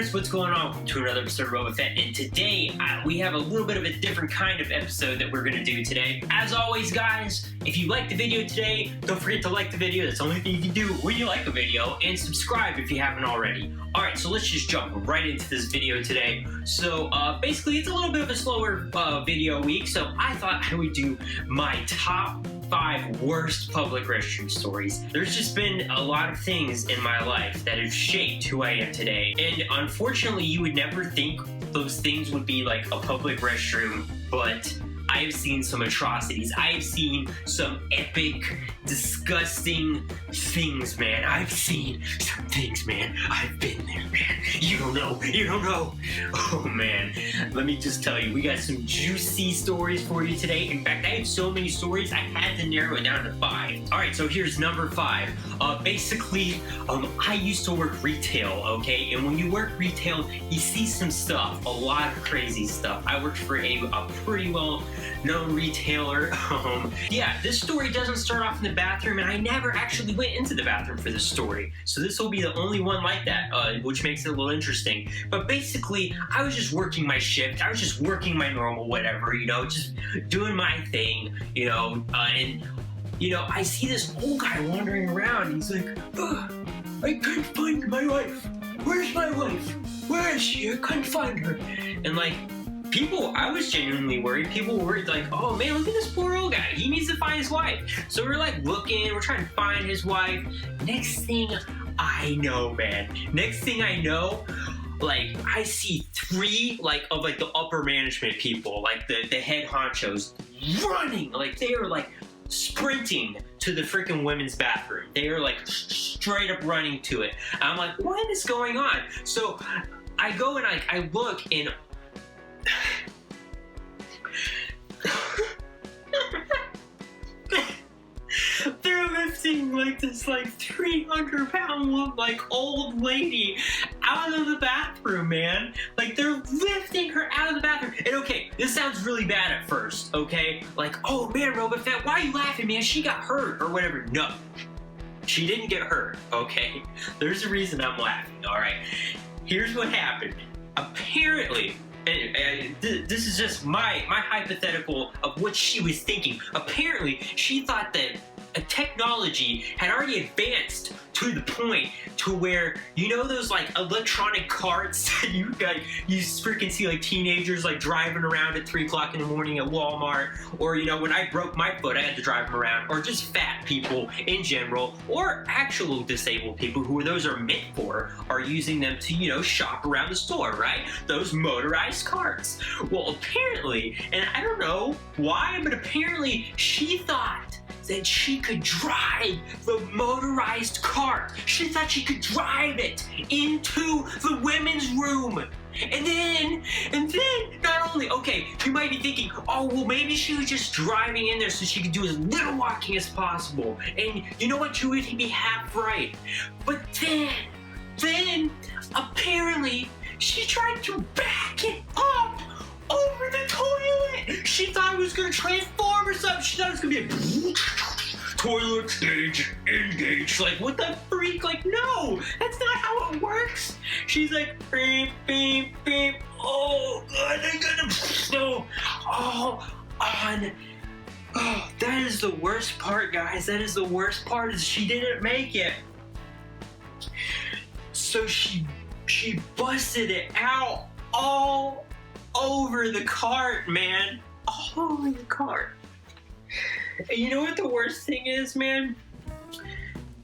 gamers, what's going on? Welcome to another episode of RobaFett, and today we have a little bit of a different kind of episode that we're going to do today. As always, guys, if you like the video today, don't forget to like the video. That's the only thing you can do when you like a video, and subscribe if you haven't already. Alright, so let's just jump right into this video today. So basically, it's a little bit of a slower video week, so I thought I would do my top 5 worst public restroom stories. There's just been a lot of things in my life that have shaped who I am today, and unfortunately you would never think those things would be like a public restroom, but I have seen some atrocities. I have seen some epic, disgusting things, man. I've seen some things, man. I've been there, man. You don't know. You don't know. Oh, man. Let me just tell you, we got some juicy stories for you today. In fact, I have so many stories, I had to narrow it down to 5. All right, so here's number 5. Basically, I used to work retail, okay? And when you work retail, you see some stuff, a lot of crazy stuff. I worked for a pretty well-known retailer. Yeah, this story doesn't start off in the bathroom, and I never actually went into the bathroom for this story. So this will be the only one like that, which makes it a little interesting. But basically, I was just working my shift. I was just working my normal whatever, you know, just doing my thing, you know, and you know, I see this old guy wandering around. He's like, I couldn't find my wife. Where's my wife? Where is she? I couldn't find her. And like, people, I was genuinely worried. People were worried, like, oh man, look at this poor old guy. He needs to find his wife. So we're like looking, we're trying to find his wife. Next thing I know, man. Next thing I know, like, I see 3 of the upper management people, like the head honchos, running. Like, they are like sprinting to the freaking women's bathroom. They are like straight up running to it. I'm like, what is going on? So I go and I look, and they're lifting like this 300-pound old lady out of the bathroom, man. Like, they're lifting her out of the bathroom. And okay, this sounds really bad at first, okay? Like, oh man, RobaFett, why are you laughing, man? She got hurt or whatever. No, she didn't get hurt, okay? There's a reason I'm laughing, all right? Here's what happened. Apparently, and this is just my hypothetical of what she was thinking. Apparently, she thought that technology had already advanced to the point to where, you know, those electronic carts that you freaking see teenagers driving around at 3 o'clock in the morning at Walmart, or you know, when I broke my foot I had to drive them around, or just fat people in general, or actual disabled people who those are meant for, are using them to, you know, shop around the store, right? Those motorized carts. Well, apparently, and I don't know why, but apparently she thought that she could drive the motorized cart. She thought she could drive it into the women's room. And then, not only, okay, you might be thinking, oh, well, maybe she was just driving in there so she could do as little walking as possible. And you know what? You would be half right. But then, apparently, she tried to back it up over the toilet. She thought it was gonna transform or something. She thought it was gonna be a toilet stage engage. Like, what the freak? Like, no, that's not how it works. She's like, beep, beep, beep. Oh, God, I gotta, no. Oh, on. Oh, that is the worst part, guys. That is the worst part, is she didn't make it. So she busted it out all over the cart, man. All over the cart. And you know what the worst thing is, man?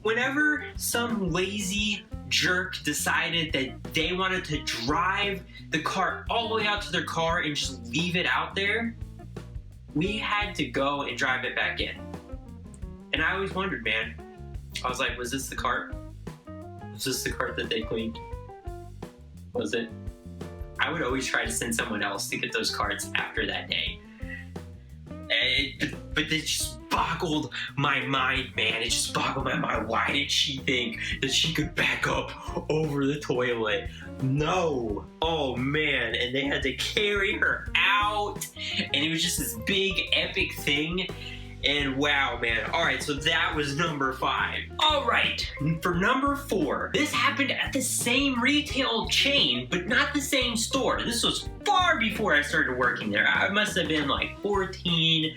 Whenever some lazy jerk decided that they wanted to drive the cart all the way out to their car and just leave it out there, we had to go and drive it back in. And I always wondered, man, I was like, was this the cart? Was this the cart that they cleaned? Was it? I would always try to send someone else to get those carts after that day. But it just boggled my mind, man. It just boggled my mind. Why did she think that she could back up over the toilet? No. Oh, man. And they had to carry her out. And it was just this big, epic thing. And wow, man. All right, so that was number 5. All right, for number 4, this happened at the same retail chain, but not the same store. This was far before I started working there. I must have been like 14,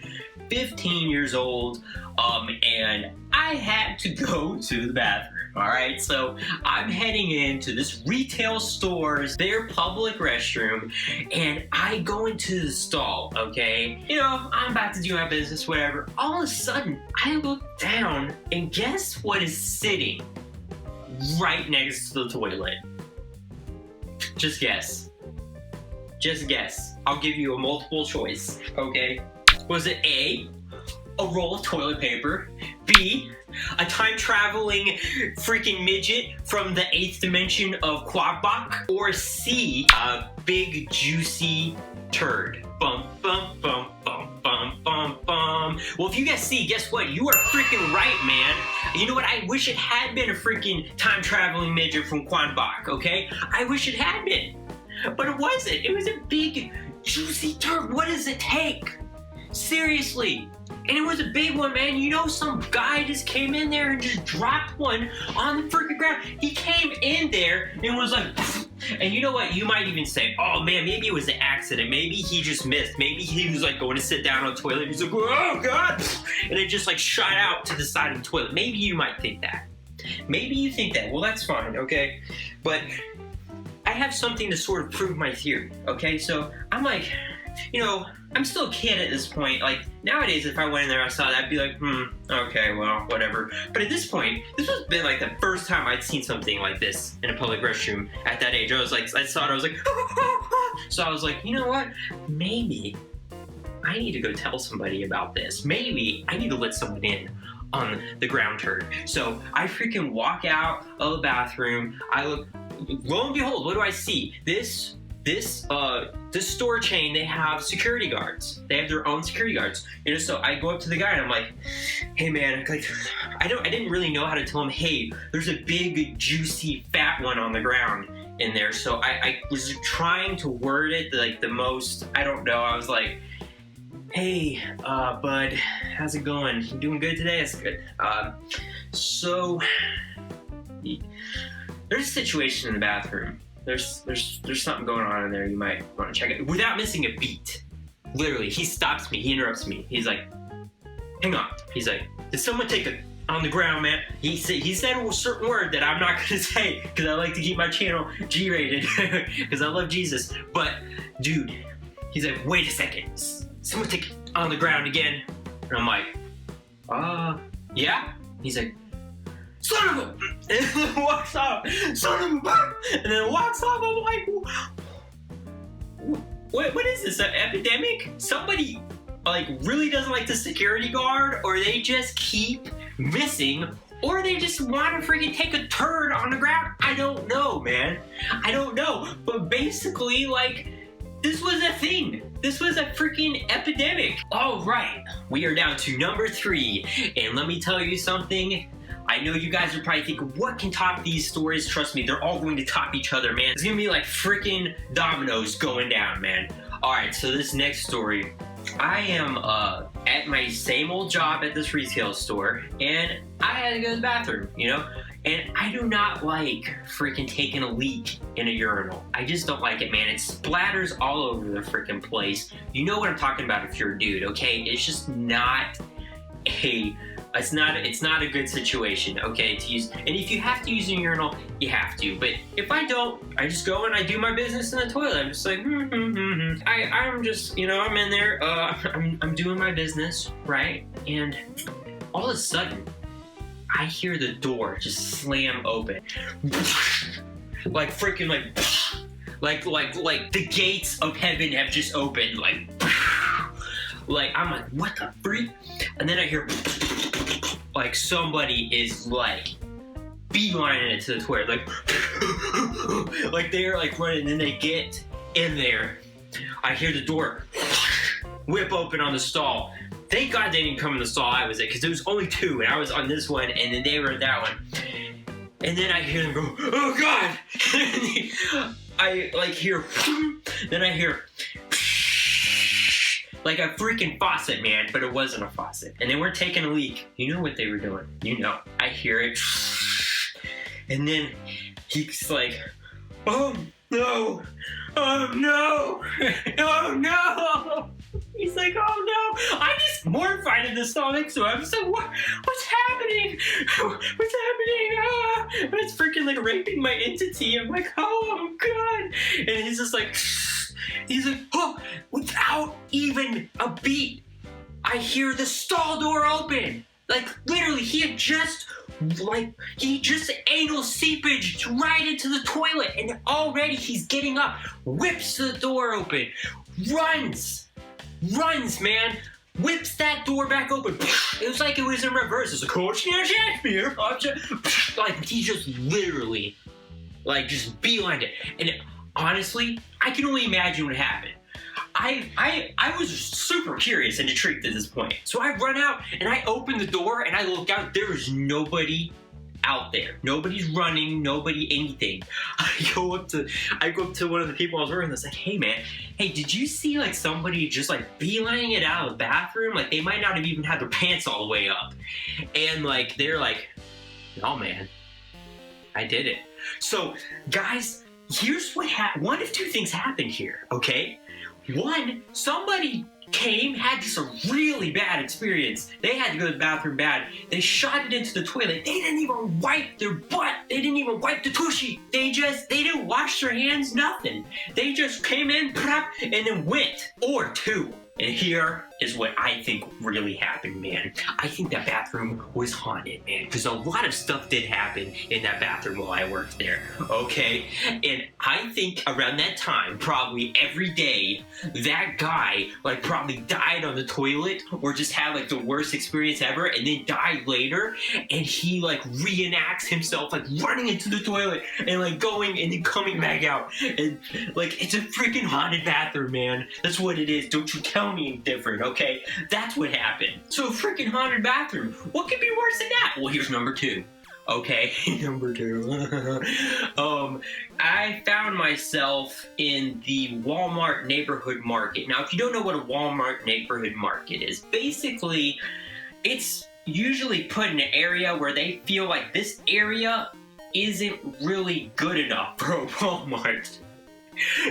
15 years old, and I had to go to the bathroom. All right, so I'm heading into this retail store's, their public restroom, and I go into the stall, okay? You know, I'm about to do my business, whatever. All of a sudden, I look down, and guess what is sitting right next to the toilet? Just guess. Just guess. I'll give you a multiple choice, okay? Was it A, a roll of toilet paper, B, a time-traveling freaking midget from the 8th dimension of Quadbach, or C, a big juicy turd? Bum, bum, bum, bum, bum, bum, bum. Well, if you guess C, guess what? You are freaking right, man. You know what? I wish it had been a freaking time-traveling midget from Quadbach, okay? I wish it had been. But it wasn't. It was a big, juicy turd. What does it take? Seriously. And it was a big one, man. You know, some guy just came in there and just dropped one on the freaking ground. He came in there and was like, and you know what? You might even say, oh man, maybe it was an accident. Maybe he just missed. Maybe he was like going to sit down on the toilet. He's like, oh God. And it just like shot out to the side of the toilet. Maybe you might think that. Maybe you think that. Well, that's fine, okay? But I have something to sort of prove my theory, okay? So I'm like, you know, I'm still a kid at this point. Like, nowadays, if I went in there and I saw that, I'd be like, okay, well, whatever. But at this point, this has been like the first time I'd seen something like this in a public restroom at that age. I was like, I saw it, I was like, so I was like, you know what? Maybe I need to go tell somebody about this. Maybe I need to let someone in on the ground turd. So I freaking walk out of the bathroom. I look, lo and behold, what do I see? This store chain, they have security guards. They have their own security guards. You know, so I go up to the guy and I'm like, hey man, like, I didn't really know how to tell him, hey, there's a big, juicy, fat one on the ground in there. So I was trying to word it like the most, I don't know, I was like, hey, bud, how's it going? You doing good today? That's good. So there's a situation in the bathroom. There's something going on in there. You might want to check it. Without missing a beat, literally, he stops me. He interrupts me. He's like, hang on. He's like, did someone take it on the ground, man? He said a certain word that I'm not going to say because I like to keep my channel G-rated because I love Jesus. But, dude, he's like, wait a second. Someone take it on the ground again. And I'm like, yeah? He's like, son of a, and then walks off, son of a, and then walks off. I'm like, what is this, an epidemic? Somebody like really doesn't like the security guard, or they just keep missing, or they just want to freaking take a turd on the ground. I don't know, man. I don't know. But basically, like, this was a thing. This was a freaking epidemic. All right, we are down to number 3, and let me tell you something. I know you guys are probably thinking, what can top these stories? Trust me, they're all going to top each other, man. It's gonna be like freaking dominoes going down, man. All right, so this next story, I am at my same old job at this retail store, and I had to go to the bathroom, you know? And I do not like freaking taking a leak in a urinal. I just don't like it, man. It splatters all over the freaking place. You know what I'm talking about if you're a dude, okay? It's just not a... It's not a good situation, okay, to use. And if you have to use a urinal, you have to. But if I don't, I just go and I do my business in the toilet. I'm just like, I'm just, you know, I'm in there, I'm doing my business, right? And all of a sudden, I hear the door just slam open. Like freaking like the gates of heaven have just opened, like I'm like, what the freak? And then I hear like somebody is like beelining it to the toilet, like they're like running, and then they get in there. I hear the door whip open on the stall. Thank God they didn't come in the stall I was at, because there was only 2, and I was on this one, and then they were in that one. And then I hear them go, oh God! I like hear, then I hear, like a freaking faucet, man, but it wasn't a faucet. And they weren't taking a leak. You know what they were doing. You know. I hear it. And then he's like, oh no, oh no, oh no. He's like, oh no. I'm just mortified in the stomach, so I'm so, what's happening? What's happening? Ah. It's freaking like raping my entity. I'm like, oh god. And he's just like, oh, without even a beat, I hear the stall door open. Like, literally, he just anal seepage right into the toilet, and already he's getting up, whips the door open, runs, man, whips that door back open. It was like it was in reverse. It's like, oh, Shakespeare. Like, he just literally, like, just beelined it. And honestly, I can only imagine what happened. I was super curious and intrigued at this point. So I run out and I open the door and I look out. There is nobody out there. Nobody's running, nobody anything. I go up to one of the people I was working with. I was like, hey man, hey, did you see like somebody just like beelining it out of the bathroom? Like they might not have even had their pants all the way up. And like they're like, no man, I did it. So guys, here's what happened. One of two things happened here, okay? One, somebody came, had just a really bad experience. They had to go to the bathroom bad. They shot it into the toilet. They didn't even wipe their butt. They didn't even wipe the tushy. They didn't wash their hands, nothing. They just came in, prep, and then went. Or two. And here is what I think really happened, man. I think that bathroom was haunted, man, because a lot of stuff did happen in that bathroom while I worked there, okay? And I think around that time, probably every day, that guy, like, probably died on the toilet or just had, like, the worst experience ever and then died later, and he, like, reenacts himself, like, running into the toilet and, like, going and then coming back out. And, like, it's a freaking haunted bathroom, man. That's what it is. Don't you tell me different, okay? That's what happened. So freaking haunted bathroom. What could be worse than that? Well, here's number two. Okay, number two. I found myself in the Walmart neighborhood market. Now, if you don't know what a Walmart neighborhood market is, basically, it's usually put in an area where they feel like this area isn't really good enough for a Walmart.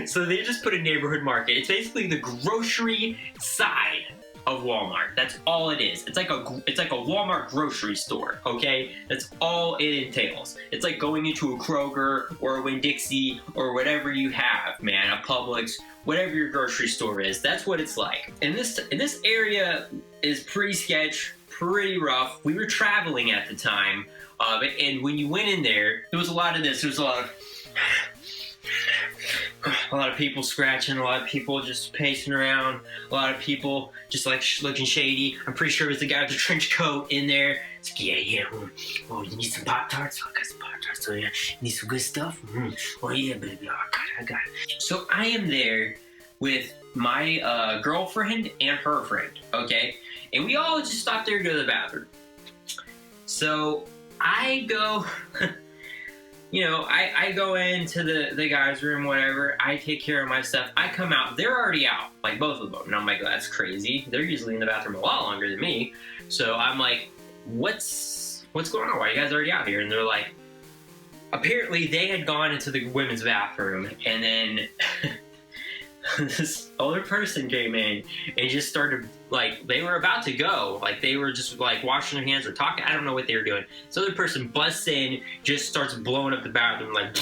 So they just put a neighborhood market. It's basically the grocery side of Walmart. That's all it is. It's like a Walmart grocery store, okay? That's all it entails. It's like going into a Kroger or a Winn-Dixie or whatever you have, man, a Publix, whatever your grocery store is. That's what it's like. And this area is pretty sketch, pretty rough. We were traveling at the time, and when you went in there was a lot of this. There was a lot of people scratching, a lot of people just pacing around, a lot of people just like looking shady. I'm pretty sure it was the guy with the trench coat in there. It's like, yeah, oh, you need some Pop-Tarts? Oh, I got some Pop-Tarts. Oh, yeah, you need some good stuff? Oh, yeah, baby, oh, I got it. So I am there with my girlfriend and her friend, okay? And we all just stopped there to go to the bathroom. So I go... You know, I go into the guy's room, whatever. I take care of my stuff. I come out. They're already out, like both of them. And I'm like, that's crazy. They're usually in the bathroom a lot longer than me. So I'm like, what's going on? Why are you guys already out here? And they're like, apparently they had gone into the women's bathroom, and then this other person came in and just started, like, they were about to go. Like, they were just, like, washing their hands or talking. I don't know what they were doing. This other person busts in, just starts blowing up the bathroom, like,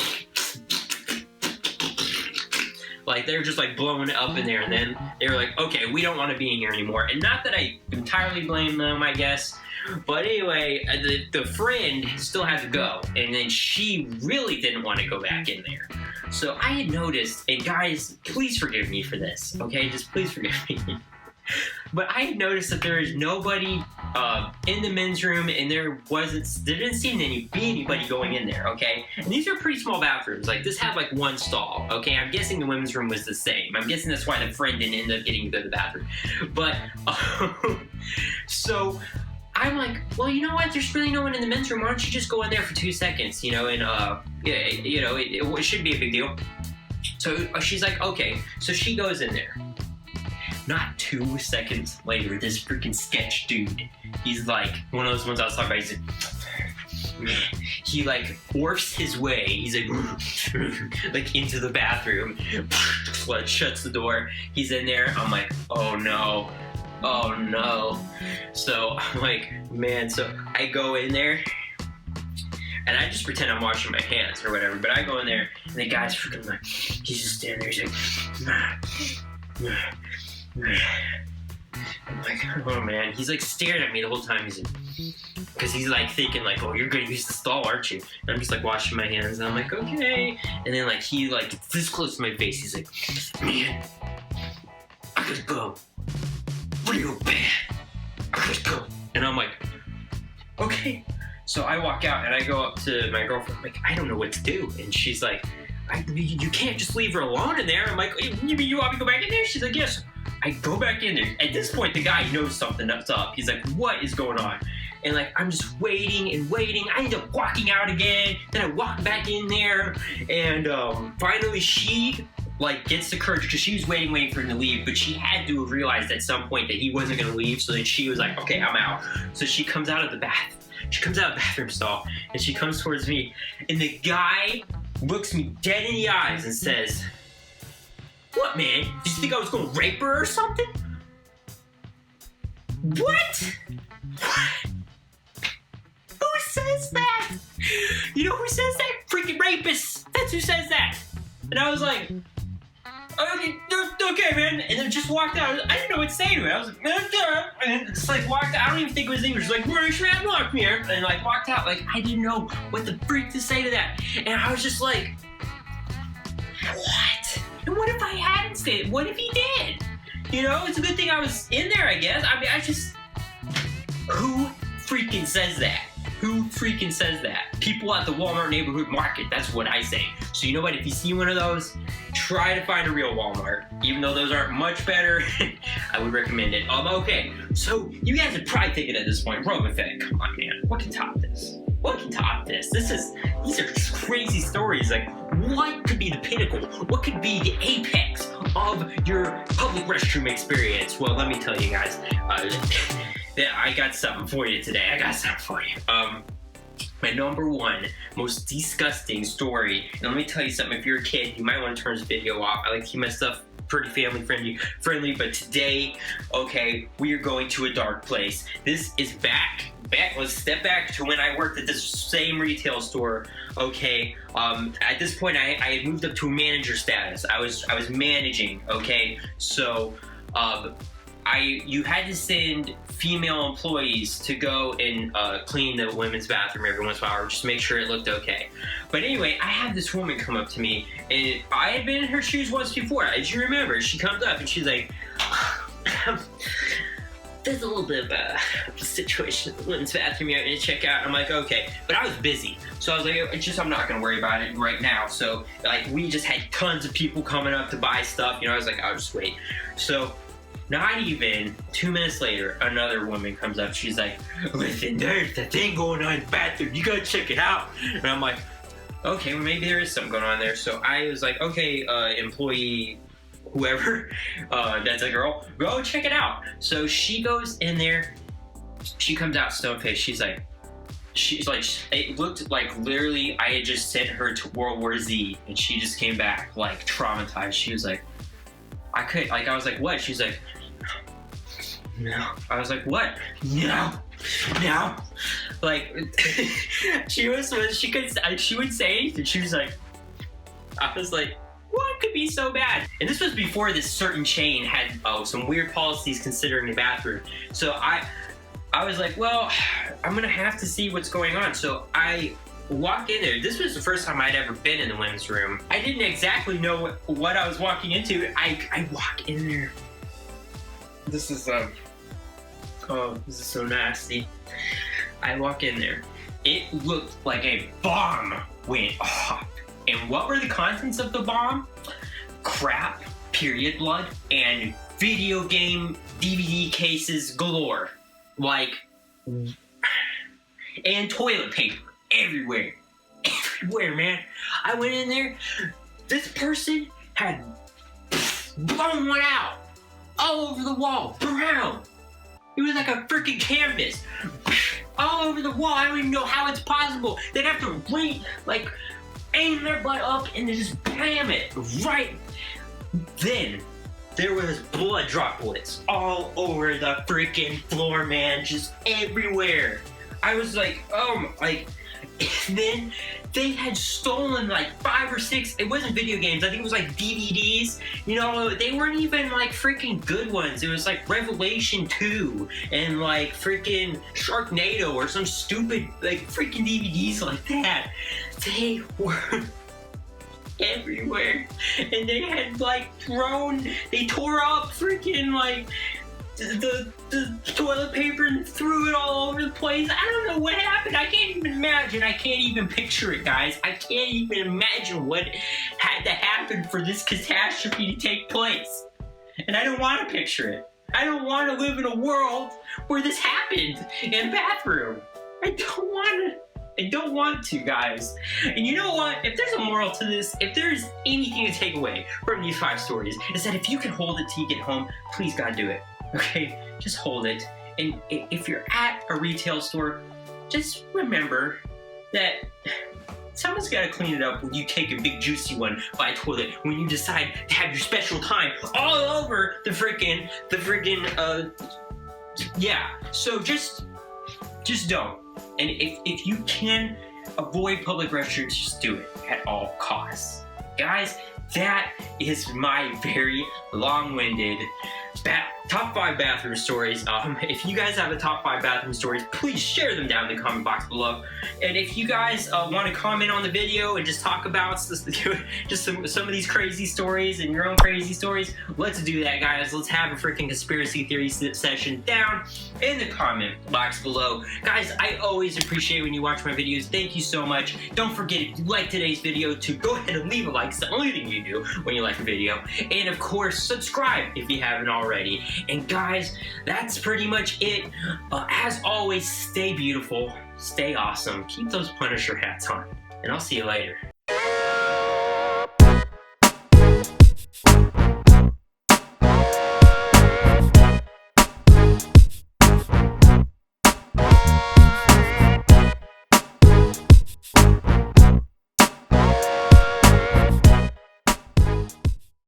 they're just, like, blowing it up in there. And then they were like, okay, we don't want to be in here anymore. And not that I entirely blame them, I guess. But anyway, the friend still had to go. And then she really didn't want to go back in there. So I had noticed, and guys, please forgive me for this, okay? Just please forgive me. But I had noticed that there is nobody in the men's room, and there didn't seem to be anybody going in there, okay? And these are pretty small bathrooms. Like, this had like one stall, okay? I'm guessing the women's room was the same. I'm guessing that's why the friend didn't end up getting to go to the bathroom. But, so... I'm like, well, you know what? There's really no one in the men's room. Why don't you just go in there for 2 seconds, you know? And, yeah, you know, it shouldn't be a big deal. So she's like, okay. So she goes in there. Not 2 seconds later, this freaking sketch dude, he's like, one of those ones I was talking about, he's like, he like forced his way, he's like into the bathroom, shuts the door, he's in there, I'm like, oh no. So I'm like, man, so I go in there, and I just pretend I'm washing my hands or whatever, but I go in there, and the guy's freaking like, he's just standing there, he's like, I'm like, oh man, he's like staring at me the whole time, because he's like thinking like, oh, you're gonna use the stall, aren't you? And I'm just like washing my hands, and I'm like, okay, and then like he like gets this close to my face, he's like, man, I gotta go real bad, I gotta go, and I'm like, okay. So I walk out and I go up to my girlfriend, I'm like, I don't know what to do, and she's like, you can't just leave her alone in there. I'm like, you mean you want me to go back in there? She's like, yes. I go back in there. At this point, the guy knows something that's up. He's like, what is going on? And like, I'm just waiting and waiting. I end up walking out again. Then I walk back in there. And finally she like gets the courage, because she was waiting for him to leave, but she had to have realized at some point that he wasn't going to leave. So then she was like, okay, I'm out. So she comes out of the bathroom stall, and she comes towards me. And the guy looks me dead in the eyes and says, what, man? Did you think I was gonna rape her or something? What? Who says that? You know who says that? Freaking rapists. That's who says that. And I was like, okay, man. And then just walked out. I didn't know what to say to it. I was like, and just like walked out. I don't even think it was English. Like, where should I walk here? And like walked out. Like, I didn't know what the freak to say to that. And I was just like, what? And what if I hadn't stayed? What if he did? You know, it's a good thing I was in there, I guess. I mean, who freaking says that? Who freaking says that? People at the Walmart neighborhood market, that's what I say. So you know what, if you see one of those, try to find a real Walmart. Even though those aren't much better, I would recommend it. Okay, so you guys are probably thinking at this point, RobaFett, come on, man, what can top this? What can top this? These are just crazy stories. Like, what could be the pinnacle? What could be the apex of your public restroom experience? Well, let me tell you guys, I got something for you today. My number one most disgusting story, and let me tell you something, if you're a kid, you might want to turn this video off. I like to keep my stuff pretty family friendly, but today, okay, we are going to a dark place. This is back, let's step back to when I worked at this same retail store, okay? At this point, I had moved up to a manager status. I was managing, okay? So, you had to send female employees to go and clean the women's bathroom every once in a while, or just make sure it looked okay. But anyway, I had this woman come up to me, and I had been in her shoes once before. As you remember, she comes up and she's like, there's a little bit of a situation in the women's bathroom you need to check out. I'm like, okay. But I was busy. So I was like, I'm not going to worry about it right now. So, like, we just had tons of people coming up to buy stuff. You know, I was like, I'll just wait. So, not even 2 minutes later, another woman comes up. She's like, listen, there's that thing going on in the bathroom. You got to check it out. And I'm like, okay, well, maybe there is something going on there. So I was like, okay, employee, whoever, that's a girl, go check it out. So she goes in there, she comes out stone-faced. She's like, it looked like literally I had just sent her to World War Z, and she just came back like traumatized. She was like, I was like, what? She's like, no. I was like, what? No. Like, she wouldn't say anything. She was like, I was like, what could be so bad? And this was before this certain chain had some weird policies considering the bathroom. So I was like, well, I'm gonna have to see what's going on. So I walk in there. This was the first time I'd ever been in the women's room. I didn't exactly know what I was walking into. I walk in there. This is so nasty. I walk in there. It looked like a bomb went off. And what were the contents of the bomb? Crap, period blood, and video game DVD cases galore. Like, and toilet paper everywhere, man. I went in there, this person had blown one out. all over the wall, brown. It was like a freaking canvas, all over the wall. I don't even know how it's possible. They'd have to aim their butt up and then just bam it right. Then there was blood droplets all over the freaking floor, man, just everywhere. I was like, and then they had stolen like 5 or 6, it wasn't video games, I think it was like DVDs, you know, they weren't even like freaking good ones. It was like Revelation 2 and like freaking Sharknado or some stupid like freaking DVDs like that. They were everywhere, and they had like they tore up freaking like the toilet paper and threw it all over the place. I don't know what happened. I can't even imagine. I can't even picture it, guys. I can't even imagine what had to happen for this catastrophe to take place. And I don't want to picture it. I don't want to live in a world where this happened in a bathroom. I don't want to, guys. And you know what? If there's a moral to this, if there's anything to take away from these 5 stories, it's that if you can hold it till you get home, please God do it. Okay? Just hold it. And if you're at a retail store, just remember that someone's got to clean it up when you take a big juicy one by a toilet, when you decide to have your special time all over the freaking, yeah. So just don't. And if you can avoid public restrooms, just do it at all costs. Guys, that is my very long-winded top 5 bathroom stories. If you guys have the top 5 bathroom stories, please share them down in the comment box below. And if you guys want to comment on the video and just talk about just some of these crazy stories and your own crazy stories, let's do that, guys. Let's have a freaking conspiracy theory session down in the comment box below. Guys, I always appreciate when you watch my videos. Thank you so much. Don't forget, if you like today's video, to go ahead and leave a like. It's the only thing you do when you like a video. And of course, subscribe if you haven't already. And guys, that's pretty much it. As always, stay beautiful, stay awesome, keep those Punisher hats on, and I'll see you later.